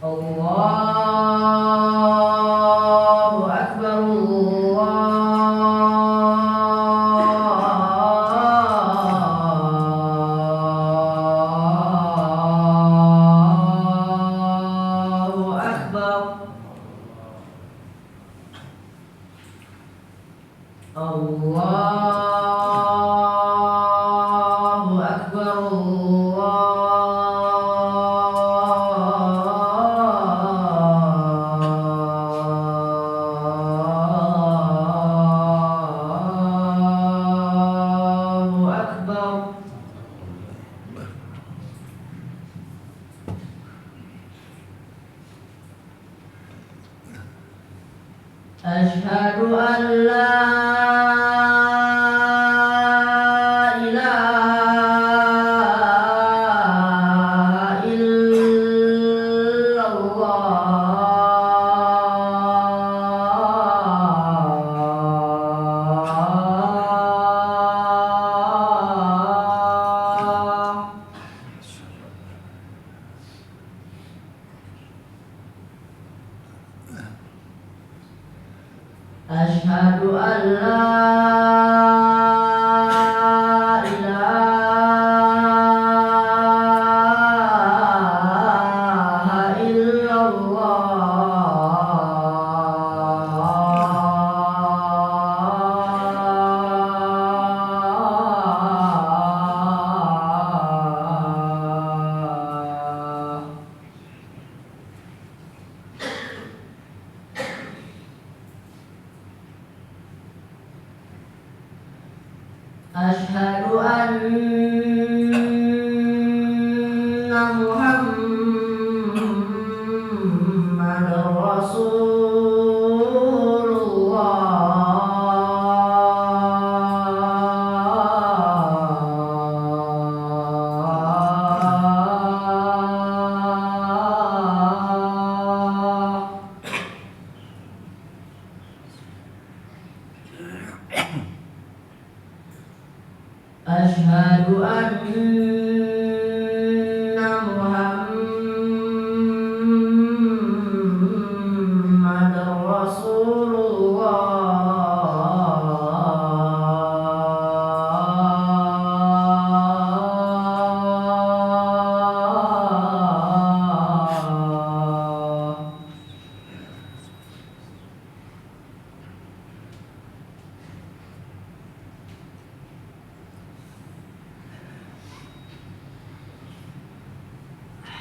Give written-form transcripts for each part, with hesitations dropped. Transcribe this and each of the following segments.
Allahu Akbar, Allahu Akbar, Allahu Akbar, Allahu Akbar. Asyhadu an la ilaha illallah. Asyhadu an la ilaha illallah. Asyhadu anna Muhammadar Rasulullah. Asyhadu anna Muhammadar Rasulullah.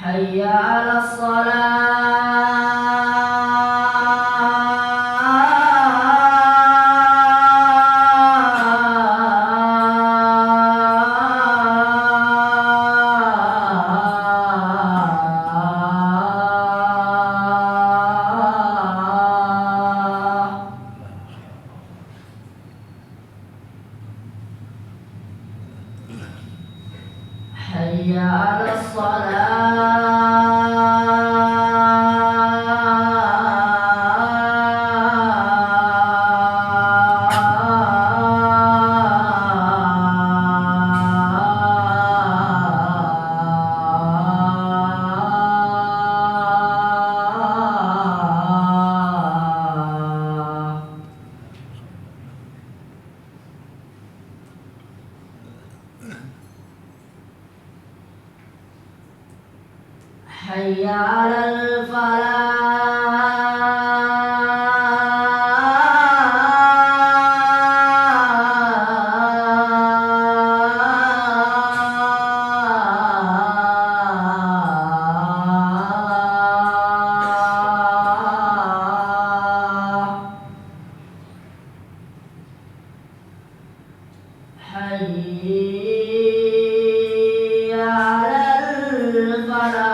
Hayya 'alas shalah. Hayya 'alas shalah. Hayya 'alal falah. Hayya 'alal falah.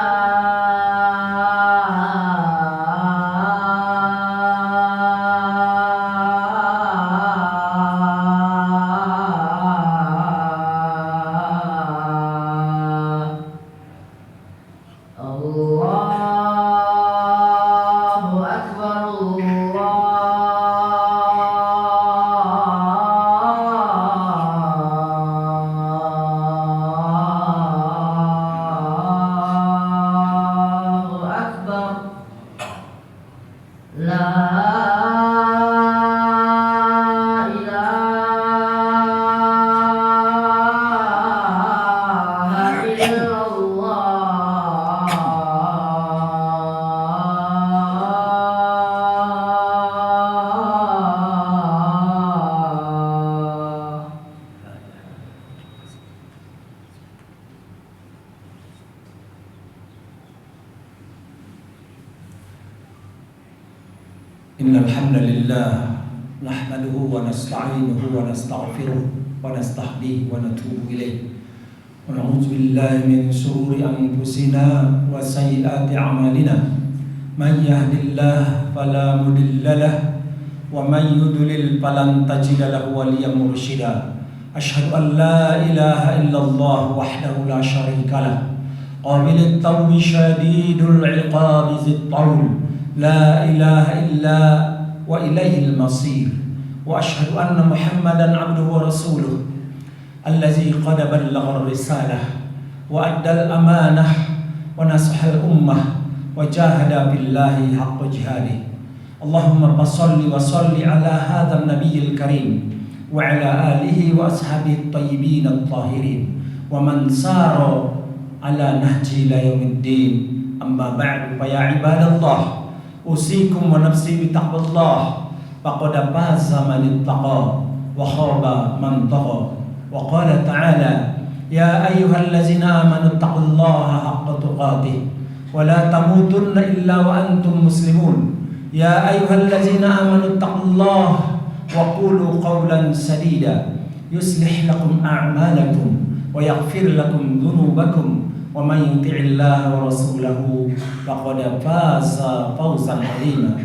Innal hamdalillah nahmaduhu wa nasta'inuhu wa nastaghfiruh wa nastahdihi wa natubu ilayh wa na'udzu billahi min shururi anfusina wa sayyiati a'malina man yahdihillahu fala mudilla lahu wa man yudlil falan tajida lahu waliyyan mursyida. Asyhadu an la ilaha illallah wahdahu la syarika lahu qabilut tawbi syadidul iqabi zit taul la ilaha illa wa ilaihil masir wa asyhadu anna Muhammadan abduhu wa rasuluh allazi qad ballagha risalah wa addal amanah wa nasahal ummah wa jahada billahi haqqa jihadih. Allahumma salli wa salli ala hadzal nabiyil karim wa ala alihi wa ashabihi at-tayyibin at-tahirin wa man sara ala nahji ila yaumiddin. Amma ba'du, fa ya ibadallah, usikum wa nafsi bitaqwallah faqad faza man ittaqa wa khaba man tagha. Wa qala ta'ala ya ayyuhallazina amanu taqullaha haqqa tuqatih wa la tamutunna illa wa antum muslimun. Ya ayyuhallazina amanu taqullaha wa qulu qawlan sadida yuslih lakum a'malakum wa yaghfir lakum dhunubakum wa man yuti'illaha wa rasulahu faqad faza fawzan 'azima.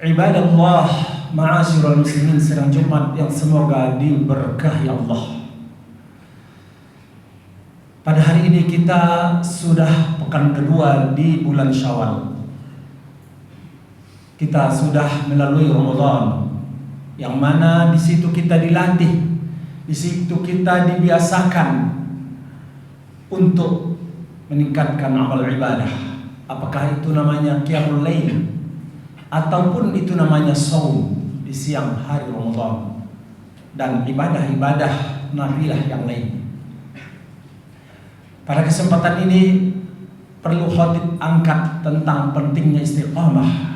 Ibadallah, ma'asyiral muslimin sidang Jumat yang semoga diberkahi Allah. Pada hari ini kita sudah pekan kedua di bulan Syawal. Kita sudah melalui Ramadan, yang mana di situ kita dilatih, di situ kita dibiasakan untuk meningkatkan amal ibadah. Apakah itu namanya qiyamul lail ataupun itu namanya shaum di siang hari Ramadan dan ibadah-ibadah nafilah yang lain. Pada kesempatan ini perlu khatib angkat tentang pentingnya istiqamah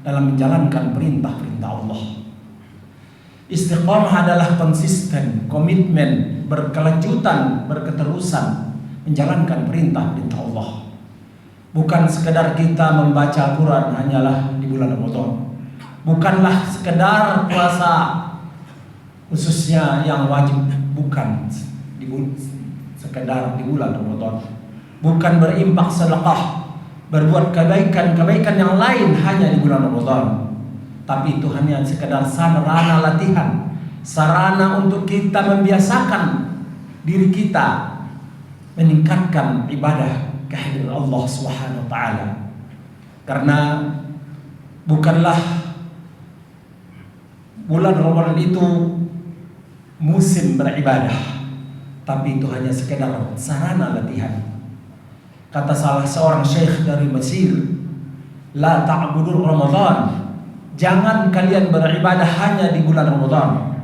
dalam menjalankan perintah-perintah Allah. Istiqamah adalah konsisten, komitmen, berkelanjutan, berketerusan menjalankan perintah-perintah Allah. Bukan sekedar kita membaca Al-Quran hanyalah di bulan Ramadan. Bukanlah sekedar puasa khususnya yang wajib, bukan sekedar di bulan Ramadan. Bukan berimpak sedekah, berbuat kebaikan-kebaikan yang lain hanya di bulan Ramadan. Tapi itu hanya sekedar sarana latihan, sarana untuk kita membiasakan diri kita meningkatkan ibadah kehadiran Allah Subhanahu wa taala. Karena bukanlah bulan Ramadan itu musim beribadah, tapi itu hanya sekedar sarana latihan. Kata salah seorang syekh dari Mesir, la ta'budur Ramadan, jangan kalian beribadah hanya di bulan Ramadan.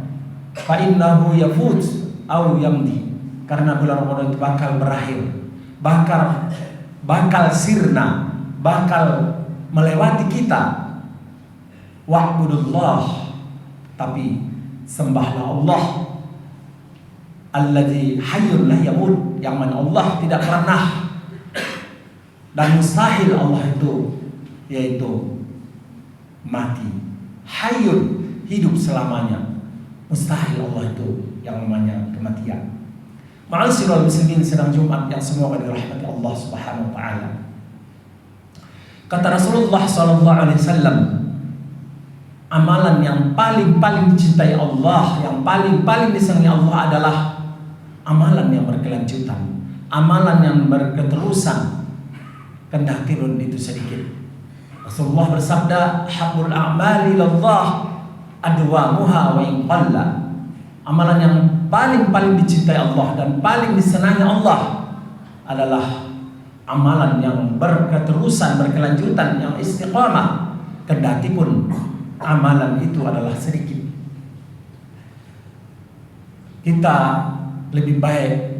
Fa innahu yafut aw yamdi, karena bulan Ramadan itu bakal berakhir, bakal sirna, bakal melewati kita. Wa'budullah, tapi sembahlah Allah alladzi hayyun la yamut, yang mana Allah tidak pernah dan mustahil Allah itu yaitu mati. Hayyun, hidup selamanya. Mustahil Allah itu yang namanya kematian. Ma'asyiral muslimin sidang Jumat yang semoga dirahmati Allah Subhanahu wa taala. Kata Rasulullah sallallahu alaihi wasallam, amalan yang paling dicintai Allah, yang paling disenangi Allah adalah amalan yang berkelanjutan, amalan yang berketerusan, kendati pun itu sedikit. Rasulullah bersabda, haqqul a'mali ilallah adwamuha wa in qalla. Amalan yang paling dicintai Allah dan paling disenangi Allah adalah amalan yang berketerusan, berkelanjutan, yang istiqamah, kendati pun amalan itu adalah sedikit. Kita lebih baik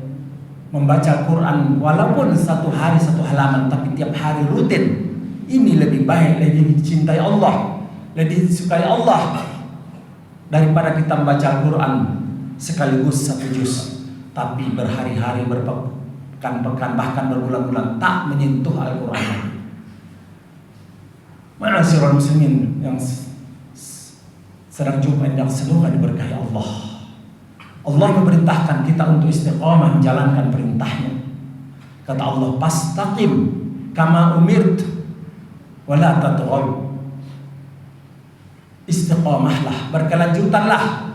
membaca Quran walaupun satu hari satu halaman, tapi tiap hari rutin. Ini lebih baik, lebih dicintai Allah, lebih disukai Allah daripada kita membaca Al-Quran sekaligus satu juz, tapi berhari-hari, berpekan-pekan, bahkan berbulan-bulan tak menyentuh Al-Quran. Ma'asyiral muslimin yang sedang Jumat yang semoga diberkahi Allah. Allah memerintahkan kita untuk istiqamah menjalankan perintahnya. Kata Allah, "Fastaqim kama umirt wa la tatghaw." Istiqamahlah, berkelanjutanlah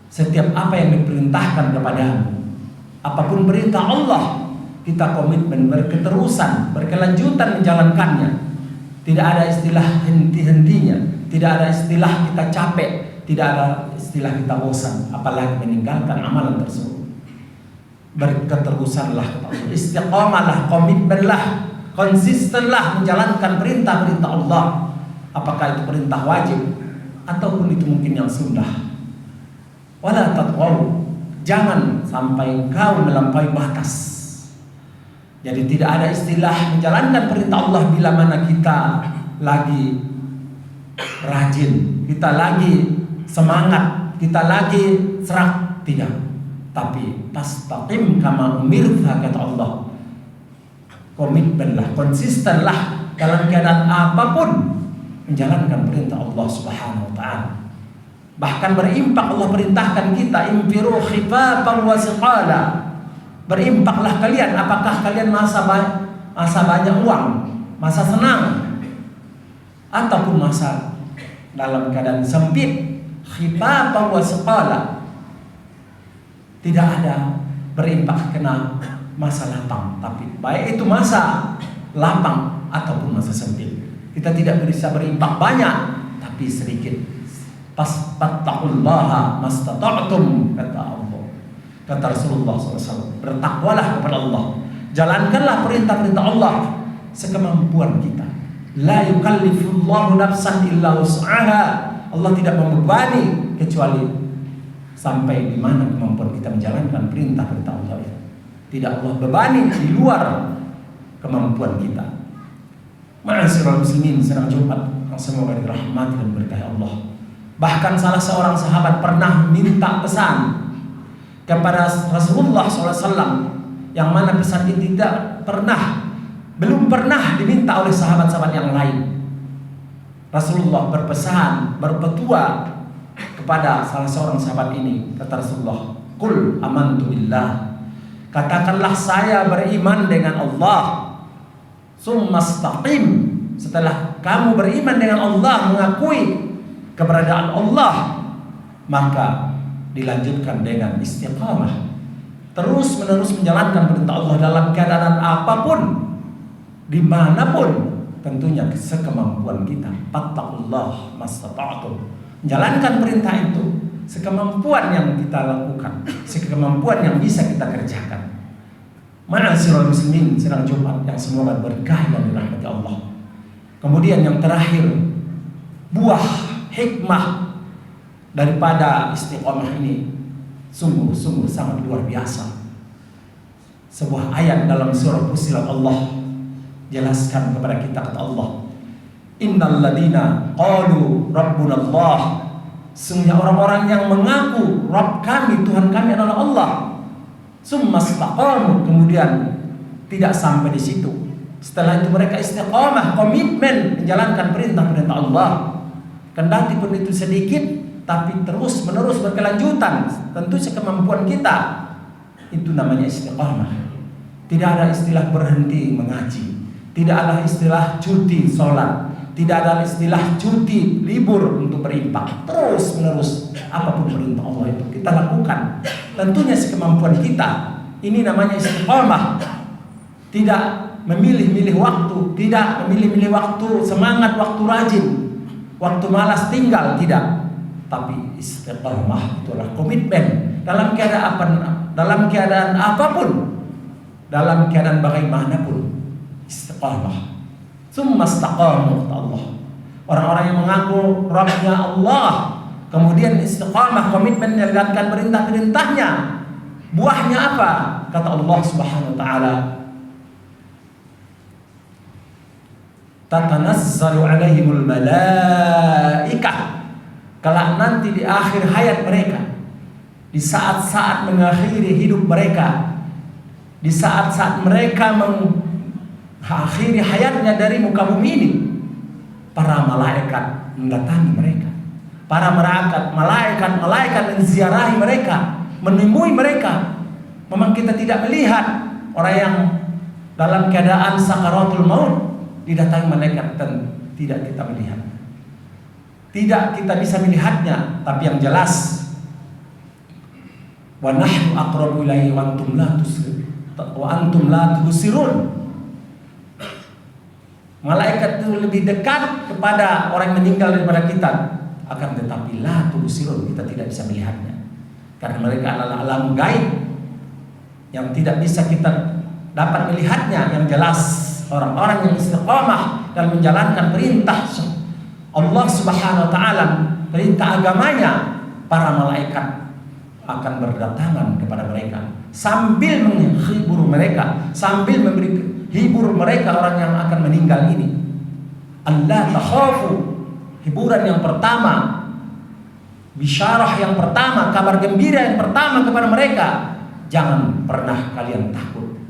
setiap apa yang diperintahkan kepadamu. Apapun perintah Allah, kita komitmen berketerusan, berkelanjutan menjalankannya. Tidak ada istilah henti-hentinya, tidak ada istilah kita capek, tidak ada istilah kita bosan, apalagi meninggalkan amalan tersebut. Berketerusanlah, istiqamahlah, komitmenlah, konsistenlah menjalankan perintah-perintah Allah. Apakah itu perintah wajib ataupun itu mungkin yang sunnah. Wala tatghaw, jangan sampai kau melampaui batas. Jadi tidak ada istilah menjalankan perintah Allah bila mana kita lagi rajin, kita lagi semangat, kita lagi serak, tidak. Tapi fastaqim kama umirta, kata Allah. Komitmenlah, konsistenlah dalam keadaan apapun menjalankan perintah Allah Subhanahu wa taala. Bahkan berimpak, Allah perintahkan kita, infiru khifafan wa siqala. Berimpaklah kalian, apakah kalian masa banyak uang, masa senang, ataupun masa dalam keadaan sempit, khifafan wa siqala. Tidak ada berimpak kena masa lapang, tapi baik itu masa lapang ataupun masa sempit. Kita tidak bisa berimpak banyak, tapi sedikit. Fattaqullaha mastata'tum, kata Allah. Kata Rasulullah SAW, bertakwalah kepada Allah, jalankanlah perintah-perintah Allah sekemampuan kita. La yukallifullahu nafsan illa wus'aha. Allah tidak membebani kecuali sampai di mana kemampuan kita menjalankan perintah-perintah Allah itu. Tidak Allah bebani di luar kemampuan kita. Ma'asyiral muslimin, sedang Jumat yang semoga dirahmati dan berkahi Allah. Bahkan salah seorang sahabat pernah minta pesan kepada Rasulullah SAW, yang mana pesan ini belum pernah diminta oleh sahabat-sahabat yang lain. Rasulullah berpesan, berpetua kepada salah seorang sahabat ini. Kata Rasulullah, "Qul amantu billah." Katakanlah, saya beriman dengan Allah. Summastaqim. Setelah kamu beriman dengan Allah, mengakui keberadaan Allah, maka dilanjutkan dengan istiqamah, terus menerus menjalankan perintah Allah dalam keadaan apapun, dimanapun, tentunya sekemampuan kita. Fattaqullah mastata'tum, menjalankan perintah itu sekemampuan yang kita lakukan, sekemampuan yang bisa kita kerjakan. Ma'asyiral muslimin, sedang Jumat yang semoga berkah dan dirahmati Allah. Kemudian yang terakhir, buah hikmah daripada istiqamah ini sungguh-sungguh sangat luar biasa. Sebuah ayat dalam surah Fussilat Allah jelaskan kepada kita, kata Allah, "Innal ladina qalu rabbuna Allah." Sungguh orang-orang yang mengaku Rabb kami, Tuhan kami adalah Allah, summastaqamu, kemudian tidak sampai di situ. Setelah itu mereka istiqamah, komitmen menjalankan perintah-perintah Allah. Kendati pun itu sedikit, tapi terus menerus berkelanjutan, tentu sekemampuan kita. Itu namanya istiqamah. Tidak ada istilah berhenti mengaji, tidak ada istilah cuti sholat, tidak ada istilah cuti libur untuk berimpak. Terus menerus apapun perintah Allah itu kita lakukan, tentunya sekemampuan kita. Ini namanya istiqamah. Tidak memilih-milih waktu, tidak memilih-milih waktu, semangat, waktu rajin, waktu malas tinggal, tidak. Tapi istiqamah itulah komitmen dalam keadaan apapun, dalam keadaan bagaimanapun. Istiqamah. Summastaqamu, kata Allah. Orang-orang yang mengaku Rabbnya Allah, kemudian istiqamah, komitmen menjalankan perintah-perintahnya. Buahnya apa? Kata Allah Subhanahu wa taala, tatanazzalu alaihimul malaikah. Kalau nanti di akhir hayat mereka, di saat-saat mengakhiri hidup mereka, di saat-saat mereka mengakhiri hayatnya dari muka bumi ini, para malaikat mendatangi mereka. Para malaikat menziarahi mereka, menemui mereka. Memang kita tidak melihat orang yang dalam keadaan sakaratul maut didatangi malaikat, dan tidak kita melihat. Tidak kita bisa melihatnya, tapi yang jelas wa nahnu aqrabu ilaihi wa antum la tubsirun. Malaikat itu lebih dekat kepada orang yang meninggal daripada kita, akan tetapi la tubsirun, kita tidak bisa melihatnya. Karena mereka adalah alam gaib yang tidak bisa kita dapat melihatnya. Yang jelas orang-orang yang istiqamah dalam menjalankan perintah Allah Subhanahu wa taala, perintah agamanya, para malaikat akan berdatangan kepada mereka sambil menghibur mereka, sambil memberi hibur mereka orang yang akan meninggal ini. Allah takhafu, hiburan yang pertama, bisyarah yang pertama, kabar gembira yang pertama kepada mereka, jangan pernah kalian takut,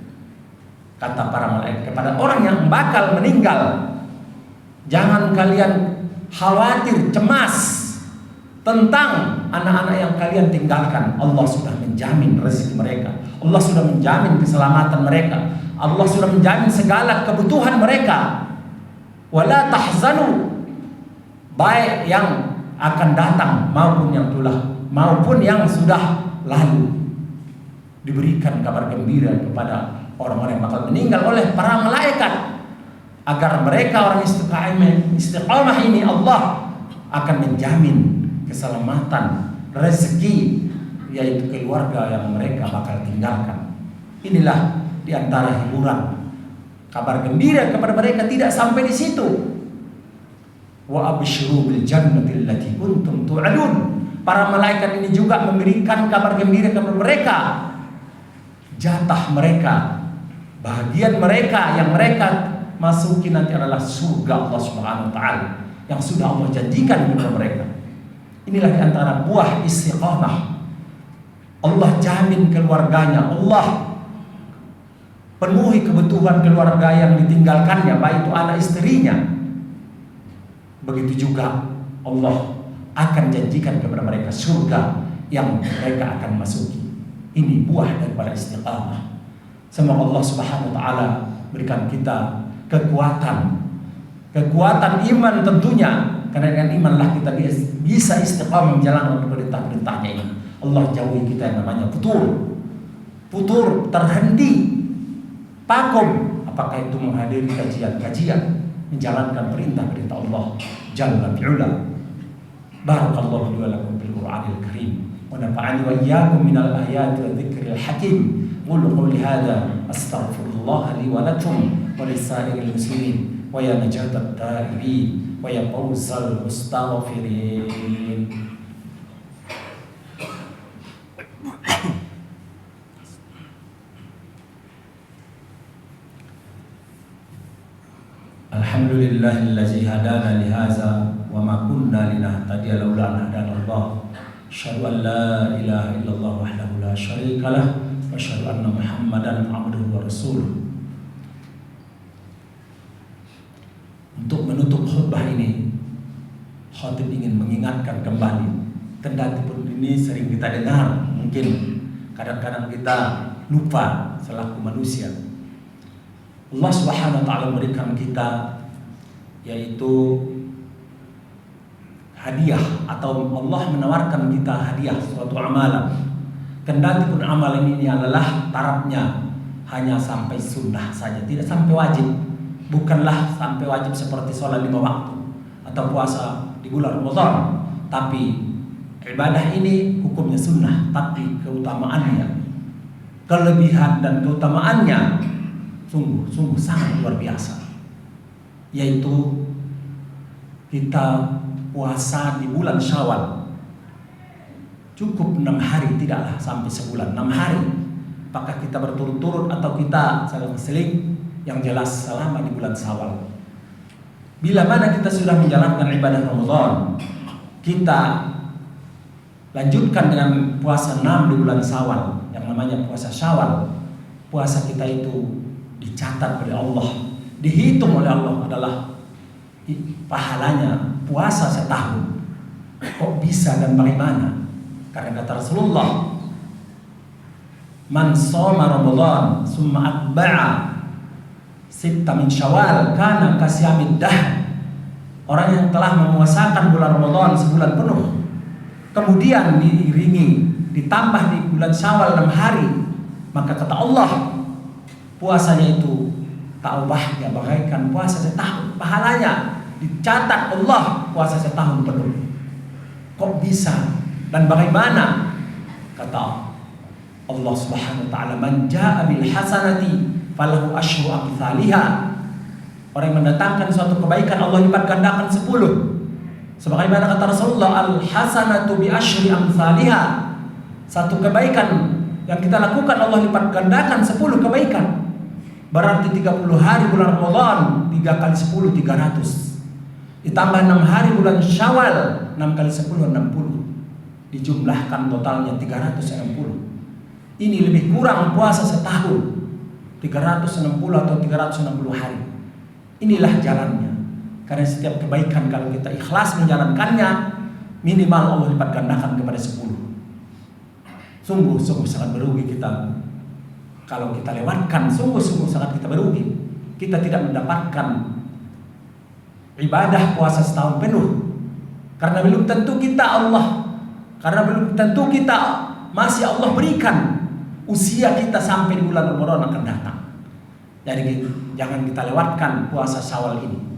kata para malaikat kepada orang yang bakal meninggal. Jangan kalian khawatir, cemas tentang anak-anak yang kalian tinggalkan. Allah sudah menjamin rezeki mereka, Allah sudah menjamin keselamatan mereka, Allah sudah menjamin segala kebutuhan mereka. Wala tahzanu, baik yang akan datang maupun yang sudah lalu, diberikan kabar gembira kepada orang-orang yang bakal meninggal oleh para malaikat, agar mereka orang istiqamah ini Allah akan menjamin keselamatan, rezeki, yaitu keluarga yang mereka bakal tinggalkan. Inilah diantara hiburan, kabar gembira kepada mereka. Tidak sampai di situ, wa abshiru bil jannati allati kuntum tu'adun. Para malaikat ini juga memberikan kabar gembira kepada mereka, jatah mereka, bahagian mereka yang mereka masuki nanti adalah surga Allah Subhanahu wa taala yang sudah Allah janjikan kepada mereka. Inilah diantara buah istiqamah. Allah jamin keluarganya, Allah penuhi kebutuhan keluarga yang ditinggalkannya, baik itu anak istrinya. Begitu juga Allah akan janjikan kepada mereka surga yang mereka akan masuki. Ini buah daripada istiqamah. Semoga Allah Subhanahu wa taala berikan kita kekuatan iman tentunya, karena dengan imanlah kita bisa istiqamah menjalankan perintah-perintahnya ini. Allah jauhi kita yang namanya putur, terhenti, vakum, apakah itu menghadiri kajian-kajian, menjalankan perintah-perintah Allah Jalla fi'ula. Barakallahu li wa lakum bil Qur'anil Karim wa nafa'ani wa iyyakum minal ayati wa dzikril hakim. Qulu qawli hadza astaghfirullah li wa lakum wa lisairil muslimin wa ya najatat taibin wa ya fawzal mustaghfirin. Alhamdulillahillazi hadana li hadza wa ma kunna linahtadiya laula an hadana Allah. Asyhadu an la ilaha illallah wahdahu la syarika lah wa asyhadu anna Muhammadan abduhu wa rasuluh. Untuk menutup khutbah ini, khatib ingin mengingatkan kembali, kendati pun ini sering kita dengar, mungkin kadang-kadang kita lupa selaku manusia. Allah Subhanahu wa taala memberikan kita yaitu hadiah, atau Allah menawarkan kita hadiah suatu amalan. Kendati pun amalan ini adalah tarafnya hanya sampai sunnah saja, tidak sampai wajib. Bukanlah sampai wajib seperti sholat 5 waktu atau puasa di bulan Ramadan, tapi ibadah ini hukumnya sunnah, tapi keutamaannya, kelebihan dan keutamaannya sungguh sangat luar biasa. Yaitu kita puasa di bulan Syawal, cukup 6 hari, tidaklah sampai sebulan, 6 hari. Apakah kita berturut-turut atau kita seling-seling, yang jelas selama di bulan Syawal. Bila mana kita sudah menjalankan ibadah Ramadan, kita lanjutkan dengan puasa 6 di bulan Syawal, yang namanya puasa Syawal. Puasa kita itu dicatat oleh Allah, dihitung oleh Allah adalah pahalanya puasa setahun. Kok bisa dan bagaimana? Karena kata Rasulullah, man shoma Ramadan summa atba'a sitta min Syawal kana kasyamid dahr. Orang yang telah memuasakan bulan Ramadan sebulan penuh, kemudian diiringi ditambah di bulan Syawal 6 hari, maka kata Allah, puasanya itu taubahnya bagaikan puasa setahun. Pahalanya dicatat Allah puasa setahun penuh. Kok bisa dan bagaimana? Kata Allah Subhanahu wa taala, man jaa bil hasanati falahu asyru amsalihha. Orang yang mendatangkan suatu kebaikan Allah lipat gandakan 10. Sebagaimana kata Rasulullah, al hasanatu bi asyri amsalihha. Satu kebaikan yang kita lakukan Allah lipat gandakan 10 kebaikan. Berarti 30 hari bulan Ramadan 3 kali 10 300. Ditambah 6 hari bulan Syawal 6 kali 10 60. Dijumlahkan totalnya 360. Ini lebih kurang puasa setahun, 360 atau 360 hari. Inilah jalannya. Karena setiap kebaikan kalau kita ikhlas menjalankannya, minimal Allah lipat gandakan kepada 10. Sungguh sangat merugi kita kalau kita lewatkan. Sungguh sangat kita merugi. Kita tidak mendapatkan ibadah puasa setahun penuh. Karena belum tentu kita masih Allah berikan usia kita sampai di bulan Ramadan akan datang. Jadi jangan kita lewatkan puasa Syawal ini.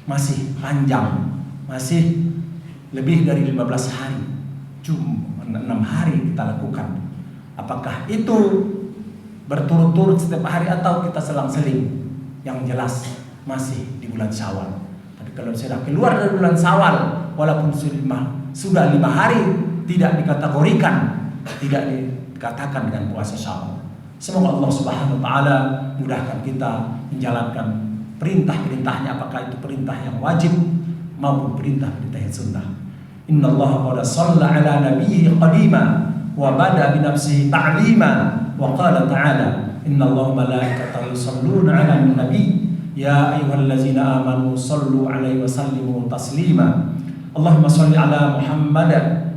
Masih panjang, masih lebih dari 15 hari. Cuma 6 hari kita lakukan. Apakah itu berturut-turut setiap hari atau kita selang-seling? Yang jelas masih di bulan Syawal. Tapi kalau sudah keluar dari bulan Syawal, walaupun sudah 5 hari, tidak dikategorikan, tidak dikatakan dengan puasa Syawal. Semoga Allah Subhanahu wa taala mudahkan kita menjalankan perintah-perintahnya, apakah itu perintah yang wajib maupun perintah-perintah yang sunnah. Innallaha qad shalla ala nabiyhi qadima wa bada bi nafsihi ta'lima wa qala ta'ala innallaha malaikatahu yusholluna 'alan nabiy ya ayyuhallazina amanu shallu 'alaihi wa sallimu taslima. Allahumma shalli ala Muhammad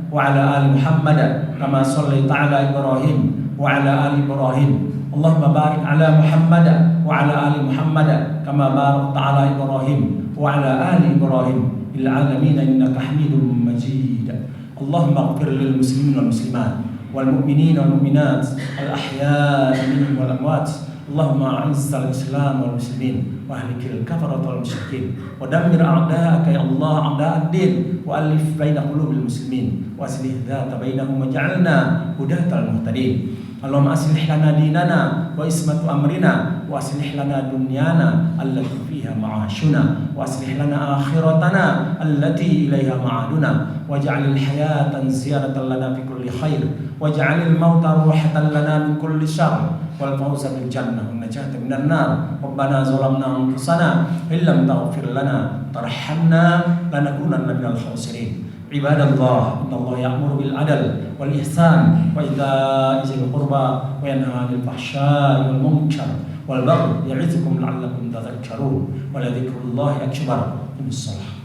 wa ala ali Muhammad kama shallaita ala Ibrahim wa ala ali Ibrahim. Allahumma barik ala Muhammad wa ala ali Muhammad kama barakta ala Ibrahim wa ala ali Ibrahim fil alamin innaka Hamidum Majid. Allahumma ighfir lil muslimin wal muslimat wal mu'minin wal mu'minat al ahya'i minhum wal amwat. Allahumma a'izz al islam wal muslimin wa ahlikil kafarat wal musyrikin wa dammir a'da'aka ya Allah a'da'ad-din wa alif baina qulubil muslimin wa aslih dhata bainahum waj'alna hudatal muhtadin. Allahumma aslih lana dinana wa ismatu amrina wa aslih lana dunyana allati fiha ma'ashuna wa aslih lana akhiratana allati ilaiha ma'aduna waj'alil hayata ziyaratan lana fi kulli khair waj'alil mauta ruhatan lana min kulli syarr wal fawza bil jannah wan najata minan nar. Rabbana zalamna anfusana illam taghfir lana tarhamna lanakunanna minal khasirin. Ibadallah, innallaha ya'muru bil adl wal ihsan wa ita'i dzil qurba wa yanha 'anil fahsya'i wal munkar wal baghi ya'izukum la'allakum tadhakkarun wa la dzikrullahi akbar. Bismillah.